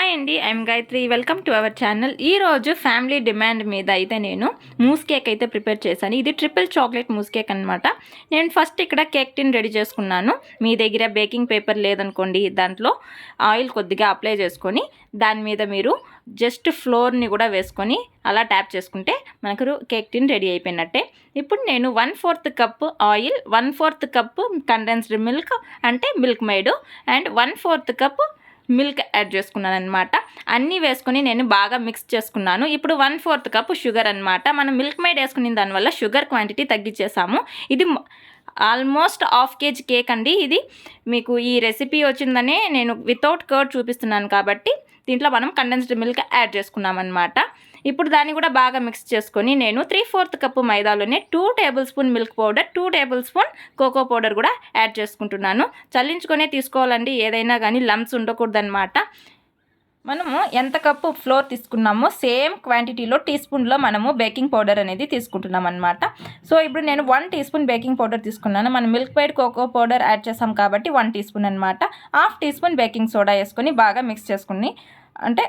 Hi అండి, I'm Gayatri. Welcome to our channel. ఈరోజు family demand మీద అయితే నేను మూస్ కేక్ అయితే ప్రిపేర్ చేశాను. ఇది ట్రిపుల్ చాక్లెట్ మూస్ కేక్ అనమాట. నేను ఫస్ట్ ఇక్కడ కేక్ టిన్ రెడీ చేసుకున్నాను. మీ దగ్గర బేకింగ్ పేపర్ లేదనుకోండి, దాంట్లో ఆయిల్ కొద్దిగా అప్లై చేసుకొని దాని మీద మీరు జస్ట్ ఫ్లోర్ని కూడా వేసుకొని అలా ట్యాప్ చేసుకుంటే మనకు కేక్ టిన్ రెడీ అయిపోయినట్టే. ఇప్పుడు నేను 1/4 cup oil, 1/4 cup condensed milk అంటే Milkmaid and 1/4 cup milk add చేసుకున్నాను అనమాట. అన్నీ వేసుకొని నేను బాగా మిక్స్ చేసుకున్నాను. ఇప్పుడు 1/4 కప్పు షుగర్ అనమాట. మనం మిల్క్ మేడ్ వేసుకున్న దానివల్ల షుగర్ క్వాంటిటీ తగ్గించేసాము. ఇది ఆల్మోస్ట్ హాఫ్ కేజీ కేక్ అండి. ఇది మీకు ఈ రెసిపీ వచ్చిందనే నేను వితౌట్ కర్డ్ చూపిస్తున్నాను కాబట్టి దీంట్లో మనం కండెన్స్డ్ మిల్క్ యాడ్ చేసుకున్నాం అనమాట. ఇప్పుడు దాన్ని కూడా బాగా మిక్స్ చేసుకొని నేను 3/4 కప్పు మైదాలోనే 2 tablespoon milk powder, 2 tablespoon cocoa powder కూడా యాడ్ చేసుకుంటున్నాను. చల్లించుకొనే తీసుకోవాలండి, ఏదైనా కానీ లంప్స్ ఉండకూడదనమాట. మనము ఎంత కప్పు ఫ్లోర్ తీసుకున్నామో సేమ్ క్వాంటిటీలో టీ స్పూన్లో మనము బేకింగ్ పౌడర్ అనేది తీసుకుంటున్నాం అనమాట. సో ఇప్పుడు నేను 1 టీ స్పూన్ బేకింగ్ పౌడర్ తీసుకున్నాను. మనం Milkmaid cocoa powder add చేసాం కాబట్టి 1 టీ స్పూన్ అనమాట. 1/2 టీ స్పూన్ బేకింగ్ సోడా వేసుకొని బాగా మిక్స్ చేసుకుని అంటే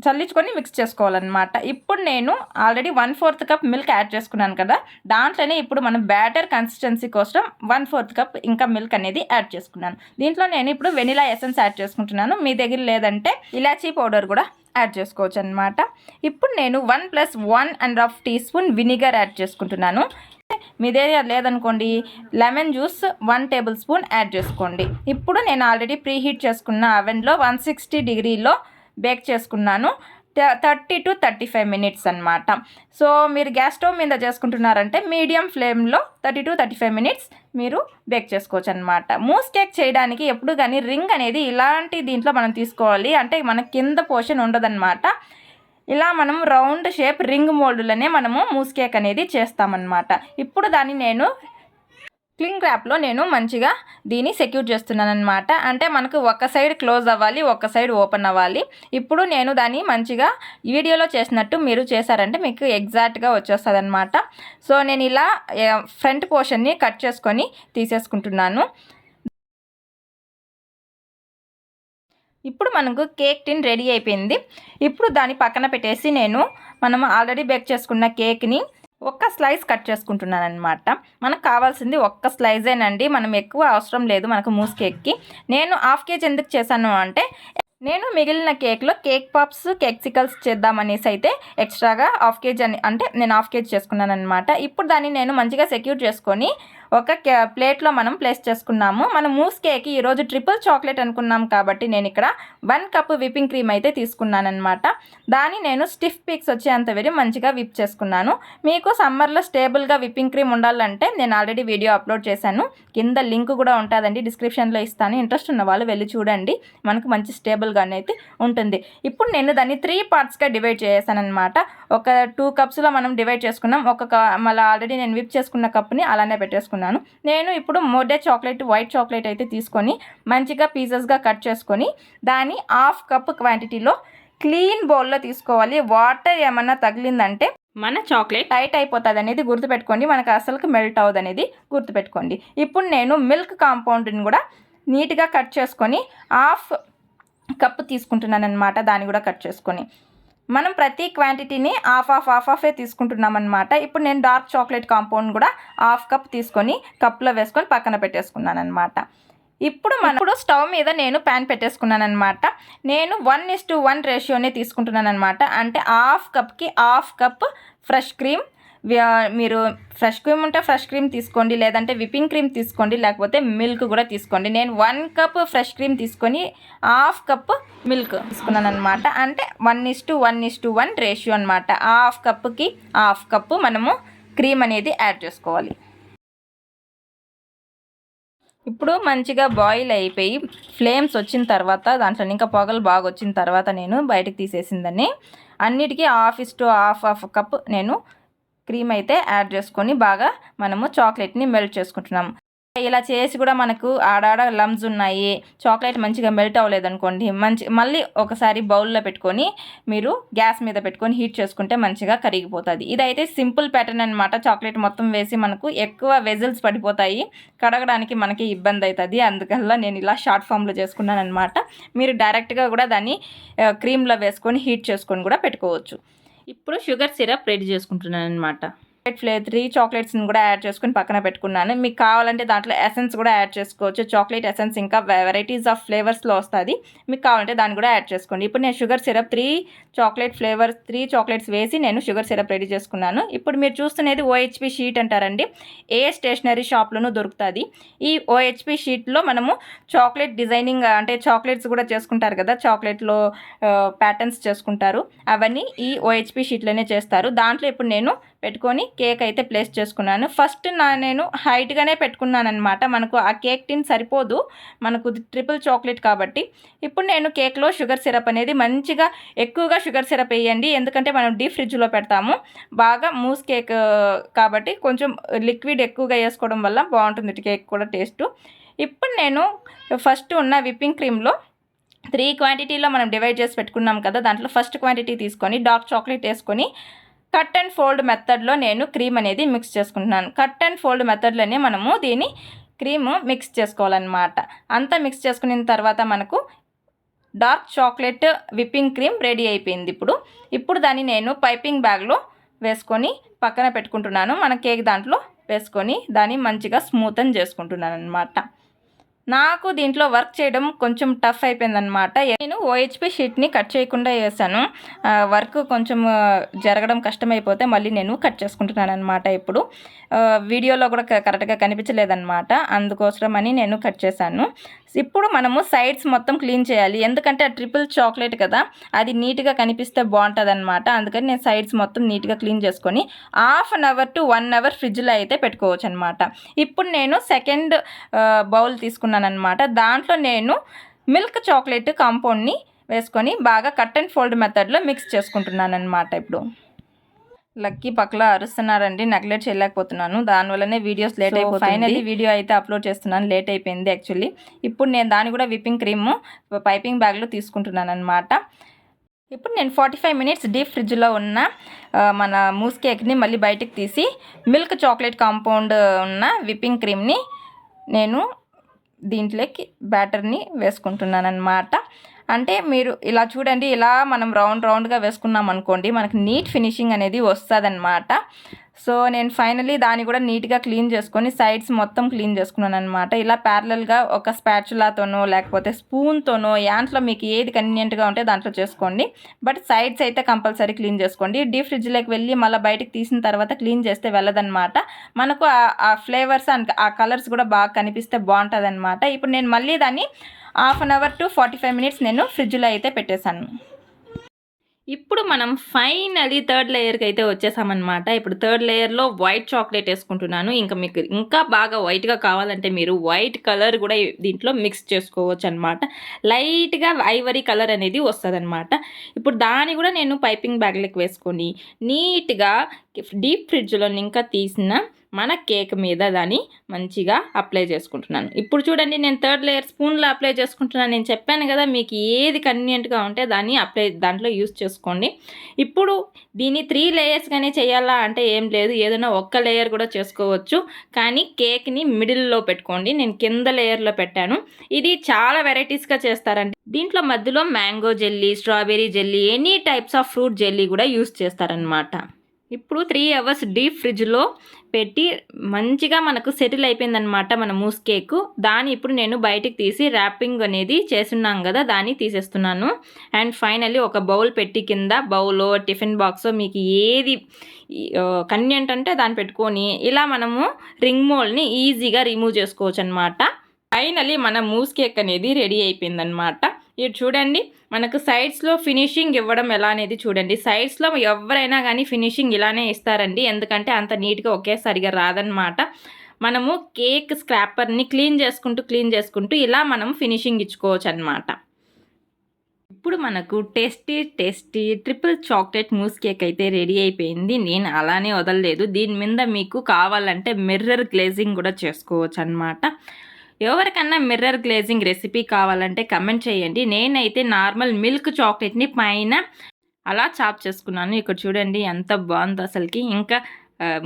చల్లించుకొని మిక్స్ చేసుకోవాలన్నమాట. ఇప్పుడు నేను ఆల్రెడీ 1/4 కప్ మిల్క్ యాడ్ చేసుకున్నాను కదా, దాంట్లోనే ఇప్పుడు మనం బ్యాటర్ కన్సిస్టెన్సీ కోసం 1/4 కప్ ఇంకా మిల్క్ అనేది యాడ్ చేసుకున్నాను. దీంట్లో నేను ఇప్పుడు వెనిలా ఎసెన్స్ యాడ్ చేసుకుంటున్నాను. మీ దగ్గర లేదంటే ఇలాచీ పౌడర్ కూడా యాడ్ చేసుకోవచ్చు అనమాట. ఇప్పుడు నేను 1 + 1.5 టీ స్పూన్ వినిగర్ యాడ్ చేసుకుంటున్నాను. మీ దగ్గర లేదనుకోండి lemon juice 1 table spoon add చేసుకోండి. ఇప్పుడు నేను ఆల్రెడీ ప్రీ హీట్ చేసుకున్న అవెన్లో 160 డిగ్రీలో బేక్ చేసుకున్నాను 30 to 35 మినిట్స్ అనమాట. సో మీరు గ్యాస్ స్టవ్ మీద చేసుకుంటున్నారంటే మీడియం ఫ్లేమ్లో 30 to 35 మినిట్స్ మీరు బేక్ చేసుకోవచ్చు అనమాట. మూస్ కేక్ చేయడానికి ఎప్పుడు కానీ రింగ్ అనేది ఇలాంటి దీంట్లో మనం తీసుకోవాలి, అంటే మన కింద పోర్షన్ ఉండదన్నమాట. ఇలా మనం రౌండ్ షేప్ రింగ్ మోల్డ్లోనే మనము మూస్ కేక్ అనేది చేస్తామన్నమాట. ఇప్పుడు దాన్ని నేను క్లింగ్ ర్యాప్లో నేను మంచిగా దీన్ని సెక్యూర్ చేస్తున్నాను అనమాట. అంటే మనకు ఒక సైడ్ క్లోజ్ అవ్వాలి, ఒక సైడ్ ఓపెన్ అవ్వాలి. ఇప్పుడు నేను దాన్ని మంచిగా వీడియోలో చేసినట్టు మీరు చేశారంటే మీకు ఎగ్జాక్ట్గా వచ్చేస్తుంది అనమాట. సో నేను ఇలా ఫ్రంట్ పోర్షన్ని కట్ చేసుకొని తీసేసుకుంటున్నాను. ఇప్పుడు మనకు కేక్ టిన్ రెడీ అయిపోయింది. ఇప్పుడు దాన్ని పక్కన పెట్టేసి మనం ఆల్రెడీ బేక్ చేసుకున్న కేక్ని ఒక్క స్లైస్ కట్ చేసుకుంటున్నాను అనమాట. మనకు కావాల్సింది ఒక్క స్లైజేనండి, మనం ఎక్కువ అవసరం లేదు మనకు మూస్ కేక్కి. నేను 1/2 కేజీ ఎందుకు చేశాను అంటే నేను మిగిలిన కేక్లో కేక్ పాప్స్, కేక్సికల్స్ చేద్దామనేసి అయితే ఎక్స్ట్రాగా 1/2 కేజీ అంటే నేను 1/2 కేజీ చేసుకున్నాను అనమాట. ఇప్పుడు దాన్ని నేను మంచిగా సెక్యూర్ చేసుకొని ఒక ప్లేట్లో మనం ప్లేస్ చేసుకున్నాము. మనం మూస్ కేక్ ఈరోజు ట్రిపుల్ చాక్లెట్ అనుకున్నాం కాబట్టి నేను ఇక్కడ 1 కప్ విప్పింగ్ క్రీమ్ అయితే తీసుకున్నాను అనమాట. దాన్ని నేను స్టిఫ్ పీక్స్ వచ్చేంత వరకు మంచిగా విప్ చేసుకున్నాను. మీకు సమ్మర్లో స్టేబుల్గా విప్పింగ్ క్రీమ్ ఉండాలంటే నేను ఆల్రెడీ వీడియో అప్లోడ్ చేశాను, కింద లింక్ కూడా ఉంటుందండి, డిస్క్రిప్షన్లో ఇస్తాను. ఇంట్రెస్ట్ ఉన్న వాళ్ళు వెళ్ళి చూడండి, మనకు మంచి స్టేబుల్గానే అయితే ఉంటుంది. ఇప్పుడు నేను దాన్ని 3 పార్ట్స్గా డివైడ్ చేసాను అనమాట. ఒక 2 కప్స్లో మనం డివైడ్ చేసుకున్నాం. మళ్ళీ ఆల్రెడీ నేను విప్ చేసుకున్న కప్ని అలానే పెట్టేసుకున్నాను. నేను ఇప్పుడు మోడే చాక్లెట్, వైట్ చాక్లెట్ అయితే తీసుకొని మంచిగా పీసెస్గా కట్ చేసుకొని దాన్ని 1/2 కప్ క్వాంటిటీలో క్లీన్ బౌల్లో తీసుకోవాలి. వాటర్ ఏమన్నా తగిలిందంటే మన చాక్లెట్ టైట్ అయిపోతుంది అనేది గుర్తుపెట్టుకోండి, మనకు అసలుకి మెల్ట్ అవ్వదు అనేది గుర్తుపెట్టుకోండి. ఇప్పుడు నేను మిల్క్ కాంపౌండ్ని కూడా నీట్గా కట్ చేసుకొని 1/2 కప్ తీసుకుంటున్నాను అనమాట. దాన్ని కూడా కట్ చేసుకొని మనం ప్రతి క్వాంటిటీని హాఫే తీసుకుంటున్నాం అనమాట. ఇప్పుడు నేను డార్క్ చాక్లెట్ కాంపౌండ్ కూడా 1/2 కప్ తీసుకొని కప్లో వేసుకొని పక్కన పెట్టేసుకున్నాను అనమాట. ఇప్పుడు స్టవ్ మీద నేను ప్యాన్ పెట్టేసుకున్నాను అనమాట. నేను 1:1 రేషియోనే తీసుకుంటున్నాను అనమాట. అంటే 1/2 కప్కి 1/2 కప్ ఫ్రెష్ క్రీమ్. మీరు ఫ్రెష్ క్రీమ్ ఉంటే ఫ్రెష్ క్రీమ్ తీసుకోండి, లేదంటే విప్పింగ్ క్రీమ్ తీసుకోండి, లేకపోతే మిల్క్ కూడా తీసుకోండి. నేను 1 కప్ ఫ్రెష్ క్రీమ్ తీసుకొని 1/2 కప్ మిల్క్ తీసుకున్నాను అనమాట. అంటే 1:1 రేషియో అనమాట. 1/2 కప్కి 1/2 కప్పు మనము క్రీమ్ అనేది యాడ్ చేసుకోవాలి. ఇప్పుడు మంచిగా బాయిల్ అయిపోయి ఫ్లేమ్స్ వచ్చిన తర్వాత దాంట్లో ఇంకా పొగలు బాగా వచ్చిన తర్వాత నేను బయటకు తీసేసిందని అన్నిటికీ 1/2 కప్ నేను క్రీమ్ అయితే యాడ్ చేసుకొని బాగా మనము చాక్లెట్ని మెల్ట్ చేసుకుంటున్నాము. ఇలా చేసి కూడా మనకు ఆడాడ లమ్స్ ఉన్నాయి, చాక్లెట్ మంచిగా మెల్ట్ అవ్వలేదు అనుకోండి, మళ్ళీ ఒకసారి బౌల్లో పెట్టుకొని మీరు గ్యాస్ మీద పెట్టుకొని హీట్ చేసుకుంటే మంచిగా కరిగిపోతుంది. ఇదైతే సింపుల్ ప్యాటర్న్ అనమాట. చాక్లెట్ మొత్తం వేసి మనకు ఎక్కువ వెజల్స్ పడిపోతాయి, కడగడానికి మనకి ఇబ్బంది అవుతుంది. అందుకల్లా నేను ఇలా షార్ట్ ఫామ్లో చేసుకున్నాను అనమాట. మీరు డైరెక్ట్గా కూడా దాన్ని క్రీమ్లో వేసుకొని హీట్ చేసుకొని కూడా పెట్టుకోవచ్చు. ఇప్పుడు షుగర్ సిరప్ రెడీ చేసుకుంటున్నాను అనమాట. 3 చాక్లెట్స్ని కూడా యాడ్ చేసుకుని పక్కన పెట్టుకున్నాను. మీకు కావాలంటే దాంట్లో ఎసెన్స్ కూడా యాడ్ చేసుకోవచ్చు. చాక్లెట్ ఎసెన్స్ ఇంకా వెరైటీస్ ఆఫ్ ఫ్లేవర్స్లో వస్తుంది. మీకు కావాలంటే దాన్ని కూడా యాడ్ చేసుకోండి. ఇప్పుడు నేను షుగర్ సిరప్ 3 చాక్లెట్స్ వేసి నేను షుగర్ సిరప్ రెడీ చేసుకున్నాను. ఇప్పుడు మీరు చూస్తున్నది OHP షీట్ అంటారండి. ఏ స్టేషనరీ షాప్లోనూ దొరుకుతుంది. ఈ OHP షీట్లో మనము చాక్లెట్ డిజైనింగ్ అంటే చాక్లెట్స్ కూడా చేసుకుంటారు కదా, చాక్లెట్లో ప్యాటర్న్స్ చేసుకుంటారు, అవన్నీ ఈ OHP షీట్లోనే చేస్తారు. దాంట్లో ఇప్పుడు నేను పెట్టుకొని కేక్ అయితే ప్లేస్ చేసుకున్నాను. ఫస్ట్ నేను హైట్గానే పెట్టుకున్నాను అనమాట. మనకు ఆ కేక్ టిన్ సరిపోదు, మనకు ట్రిపుల్ చాక్లెట్ కాబట్టి. ఇప్పుడు నేను కేక్లో షుగర్ సిరప్ అనేది మంచిగా ఎక్కువగా షుగర్ సిరప్ వేయండి, ఎందుకంటే మనం డీప్ ఫ్రిడ్జ్లో పెడతాము. బాగా మూస్ కేక్ కాబట్టి కొంచెం లిక్విడ్ ఎక్కువగా వేసుకోవడం వల్ల బాగుంటుంది కేక్ కూడా టేస్ట్. ఇప్పుడు నేను ఫస్ట్ ఉన్న విప్పింగ్ క్రీమ్లో 3 క్వాంటిటీలో మనం డివైడ్ చేసి పెట్టుకున్నాం కదా, దాంట్లో ఫస్ట్ క్వాంటిటీ తీసుకొని డార్క్ చాక్లెట్ వేసుకొని కట్ అండ్ ఫోల్డ్ మెథడ్లో నేను క్రీమ్ అనేది మిక్స్ చేసుకుంటున్నాను. కట్ అండ్ ఫోల్డ్ మెథడ్లోనే మనము దీన్ని క్రీమ్ మిక్స్ చేసుకోవాలన్నమాట. అంతా మిక్స్ చేసుకున్న తర్వాత మనకు dark chocolate whipping cream ready అయిపోయింది. ఇప్పుడు దాన్ని నేను పైపింగ్ బ్యాగ్లో వేసుకొని పక్కన పెట్టుకుంటున్నాను. మన కేక్ దాంట్లో వేసుకొని దాన్ని మంచిగా స్మూతన్ చేసుకుంటున్నాను అనమాట. నాకు దీంట్లో వర్క్ చేయడం కొంచెం టఫ్ అయిపోయిందనమాట. నేను OHP షీట్ని కట్ చేయకుండా వేసాను. వర్క్ కొంచెం జరగడం కష్టమైపోతే మళ్ళీ నేను కట్ చేసుకుంటున్నాను అనమాట. ఇప్పుడు వీడియోలో కూడా కరెక్ట్గా కనిపించలేదన్నమాట, అందుకోసమని నేను కట్ చేశాను. ఇప్పుడు మనము సైడ్స్ మొత్తం క్లీన్ చేయాలి, ఎందుకంటే ఆ ట్రిపుల్ చాక్లెట్ కదా, అది నీట్గా కనిపిస్తే బాగుంటుంది అనమాట. అందుకని నేను సైడ్స్ మొత్తం నీట్గా క్లీన్ చేసుకొని 1/2 అవర్ to 1 అవర్ ఫ్రిడ్జ్లో అయితే పెట్టుకోవచ్చు అనమాట. ఇప్పుడు నేను సెకండ్ బౌల్ తీసుకున్నాను అనమాట. దాంట్లో నేను మిల్క్ చాక్లెట్ కాంపౌండ్ని వేసుకొని బాగా కట్ అండ్ ఫోల్డ్ మెథడ్లో మిక్స్ చేసుకుంటున్నాను అనమాట. ఇప్పుడు లక్కీ పక్కల అరుస్తున్నారండి, నెగ్లెక్ట్ చేయలేకపోతున్నాను, దానివల్లనే వీడియోస్ లేట్ అయిపోతుంది. ఫైనల్లీ వీడియో అయితే అప్లోడ్ చేస్తున్నాను, లేట్ అయిపోయింది యాక్చువల్లీ. ఇప్పుడు నేను దాన్ని కూడా విప్పింగ్ క్రీమ్ పైపింగ్ బ్యాగ్లో తీసుకుంటున్నాను అనమాట. ఇప్పుడు నేను 45 మినిట్స్ డీప్ ఫ్రిడ్జ్లో ఉన్న మన మూస్ కేక్ని మళ్ళీ బయటకు తీసి మిల్క్ చాక్లెట్ కాంపౌండ్ ఉన్న విప్పింగ్ క్రీమ్ని నేను దీంట్లోకి బ్యాటర్ని వేసుకుంటున్నాను అనమాట. అంటే మీరు ఇలా చూడండి, ఇలా మనం రౌండ్గా వేసుకున్నాం అనుకోండి, మనకి నీట్ ఫినిషింగ్ అనేది వస్తుంది అనమాట. సో నేను ఫైనల్లీ దాన్ని కూడా నీట్గా క్లీన్ చేసుకొని సైడ్స్ మొత్తం క్లీన్ చేసుకున్నాను అనమాట. ఇలా ప్యారలల్గా ఒక స్పాచులాతోనో లేకపోతే స్పూన్తోనో యాంట్లో మీకు ఏది కన్వీనియంట్గా ఉంటే దాంట్లో చేసుకోండి, బట్ సైడ్స్ అయితే కంపల్సరీ క్లీన్ చేసుకోండి. డీప్ ఫ్రిడ్జ్లోకి వెళ్ళి మళ్ళీ బయటకు తీసిన తర్వాత క్లీన్ చేస్తే వెళ్ళదన్నమాట. మనకు ఆ ఫ్లేవర్స్ అండ్ ఆ కలర్స్ కూడా బాగా కనిపిస్తే బాగుంటుంది అనమాట. ఇప్పుడు నేను మళ్ళీ దాన్ని 1/2 అవర్ to 45 మినిట్స్ నేను ఫ్రిడ్జ్లో అయితే పెట్టేశాను. ఇప్పుడు మనం ఫైనలీ థర్డ్ లేయర్కి అయితే వచ్చేసామన్నమాట. ఇప్పుడు థర్డ్ లేయర్లో వైట్ చాక్లెట్ వేసుకుంటున్నాను. మీకు ఇంకా బాగా వైట్గా కావాలంటే మీరు వైట్ కలర్ కూడా దీంట్లో మిక్స్ చేసుకోవచ్చు అనమాట. లైట్గా ఐవరీ కలర్ అనేది వస్తుంది అనమాట. ఇప్పుడు దాన్ని కూడా నేను పైపింగ్ బ్యాగ్లోకి వేసుకొని నీట్గా డీప్ ఫ్రిడ్జ్లో ఇంకా తీసిన మన కేక్ మీద దాన్ని మంచిగా అప్లై చేసుకుంటున్నాను. ఇప్పుడు చూడండి, నేను థర్డ్ లేయర్ స్పూన్లో అప్లై చేసుకుంటున్నాను. నేను చెప్పాను కదా, మీకు ఏది కన్వీనియంట్గా ఉంటే దాన్ని దాంట్లో యూస్ చేసుకోండి. ఇప్పుడు దీన్ని 3 లేయర్స్గానే చేయాలా అంటే ఏం లేదు, ఏదైనా ఒక్క లేయర్ కూడా చేసుకోవచ్చు, కానీ కేక్ని మిడిల్లో పెట్టుకోండి. నేను కింద లేయర్లో పెట్టాను. ఇది చాలా వెరైటీస్గా చేస్తారండి. దీంట్లో మధ్యలో mango jelly, strawberry jelly, any types of fruit jelly కూడా యూస్ చేస్తారనమాట. ఇప్పుడు 3 అవర్స్ డీప్ ఫ్రిడ్జ్లో పెట్టి మంచిగా మనకు సెటిల్ అయిపోయిందనమాట మన మూస్ కేక్. దాన్ని ఇప్పుడు నేను బయటికి తీసి ర్యాపింగ్ అనేది చేస్తున్నాం కదా, దాన్ని తీసేస్తున్నాను. అండ్ ఫైనల్లీ ఒక బౌల్ పెట్టి కింద బౌలో టిఫిన్ బాక్సో మీకు ఏది కన్వీనియంట్ అంటే దాన్ని పెట్టుకొని ఇలా మనము రింగ్ మోల్డ్ని ఈజీగా రిమూవ్ చేసుకోవచ్చు అనమాట. ఫైనల్లీ మన మూస్ కేక్ అనేది రెడీ అయిపోయిందనమాట. ఇది చూడండి, మనకు సైడ్స్లో ఫినిషింగ్ ఇవ్వడం ఎలా అనేది చూడండి. సైడ్స్లో ఎవరైనా కానీ ఫినిషింగ్ ఇలానే ఇస్తారండి, ఎందుకంటే అంత నీట్గా ఒకేసారిగా రాదనమాట. మనము కేక్ స్క్రాపర్ని క్లీన్ చేసుకుంటూ ఇలా మనం ఫినిషింగ్ ఇచ్చుకోవచ్చు అనమాట. ఇప్పుడు మనకు tasty triple chocolate Moose cake అయితే రెడీ అయిపోయింది. నేను అలానే వదలలేదు. దీని మీద మీకు కావాలంటే మిర్రర్ గ్లేజింగ్ కూడా చేసుకోవచ్చు అనమాట. ఎవరికన్నా మిర్రర్ గ్లేజింగ్ రెసిపీ కావాలంటే కమెంట్ చేయండి. నేనైతే నార్మల్ మిల్క్ చాక్లెట్ని పైన అలా చాప్ చేసుకున్నాను. ఇక్కడ చూడండి ఎంత బాగుందో అసలుకి. ఇంకా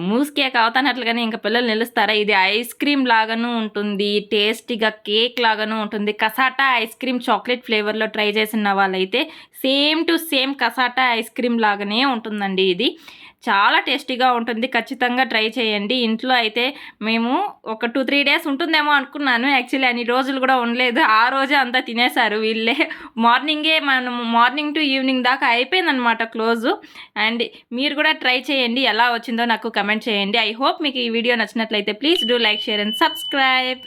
మూస్ కేక్ అవుతానట్లుగానే ఇంకా పిల్లలు నిలుస్తారా? ఇది ఐస్ క్రీమ్ లాగాను ఉంటుంది, టేస్టీగా కేక్ లాగాను ఉంటుంది. కసాటా ఐస్ క్రీమ్ చాక్లెట్ ఫ్లేవర్లో ట్రై చేసిన వాళ్ళైతే same to same cassata ice cream లాగానే ఉంటుందండి. ఇది చాలా టేస్టీగా ఉంటుంది. ఖచ్చితంగా ట్రై చేయండి. ఇంట్లో అయితే మేము ఒక 2-3 డేస్ ఉంటుందేమో అనుకున్నాను. యాక్చువల్లీ అన్ని రోజులు కూడా ఉండలేదు. ఆ రోజే అంతా తినేశారు వీళ్ళే. మార్నింగ్ టు ఈవినింగ్ దాకా అయిపోయిందనమాట క్లోజు. అండ్ మీరు కూడా ట్రై చేయండి. ఎలా వచ్చిందో నాకు కమెంట్ చేయండి. ఐ హోప్ మీకు ఈ వీడియో నచ్చినట్లయితే please do like, share and subscribe.